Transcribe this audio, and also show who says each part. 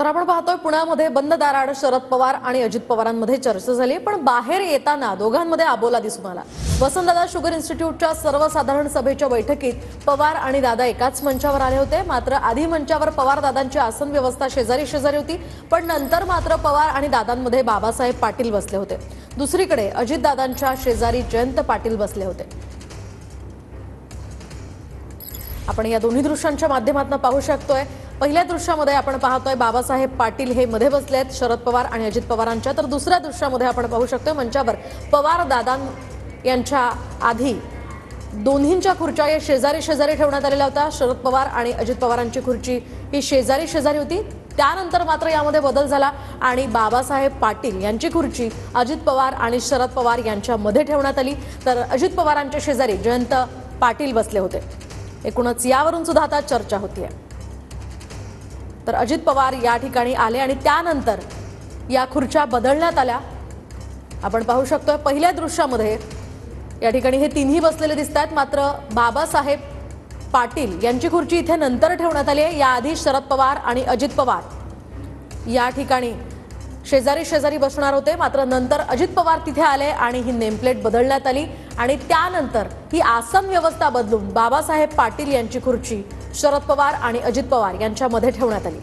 Speaker 1: तर आपण पाहतोय पुण्यामध्ये बंद दाराआड शरद पवार आणि अजित पवारांमध्ये चर्चा झाली, पण बाहेर येताना दोघांमध्ये आबोला दिसून आला। वसंतदादा शुगर इन्स्टिट्यूटच्या सर्वसाधारण सभेच्या बैठकीत पवार आणि दादा एकाच मंचावर आले होते। मात्र आधी मंचावर पवार दादांची आसन व्यवस्था शेजारी शेजारी होती, पण नंतर मात्र पवार आणि दादांमध्ये बाबासाहेब पाटील बसले होते। दुसरीकडे अजित दादांच्या शेजारी जयंत पाटील बसले होते। आपण या दोन्ही दृश्यांच्या माध्यमातून पाहू शकतोय। पहिल्या दृश्यामध्ये आपण पाहतोय बाबासाहेब पाटील हे मध्ये बसले आहेत शरद पवार आणि अजित पवारांच्या, तर दुसऱ्या दृश्यामध्ये आपण पाहू शकतोय मंचावर पवार दादा यांच्या आधी दोन्हींच्या खुर्च्या या शेजारी शेजारी ठेवण्यात आलेल्या होत्या। शरद पवार आणि अजित पवारांची खुर्ची ही शेजारी शेजारी होती। त्यानंतर मात्र यामध्ये बदल झाला आणि बाबासाहेब पाटील यांची खुर्ची अजित पवार आणि शरद पवार यांच्यामध्ये ठेवण्यात आली, तर अजित पवारांच्या शेजारी जयंत पाटील बसले होते। एकूणच यावरून सुद्धा आता चर्चा होतीये। तर अजित पवार या ठिकाणी आले आणि त्यानंतर या खुर्च्या बदलण्यात आल्या। आपण पाहू शकतोय पहिल्या दृश्यामध्ये या ठिकाणी हे तिन्ही बसलेले दिसतात, मात्र बाबासाहेब पाटील यांची खुर्ची इथे नंतर ठेवण्यात आली आहे। याआधी शरद पवार आणि अजित पवार या ठिकाणी शेजारी शेजारी बसणार होते, मात्र नंतर अजित पवार तिथे आले आणि ही नेमप्लेट बदलण्यात आली आणि त्यानंतर ही आसन व्यवस्था बदलून बाबासाहेब पाटील यांची खुर्ची शरद पवार आणि अजित पवार यांच्यामध्ये ठेवण्यात आली।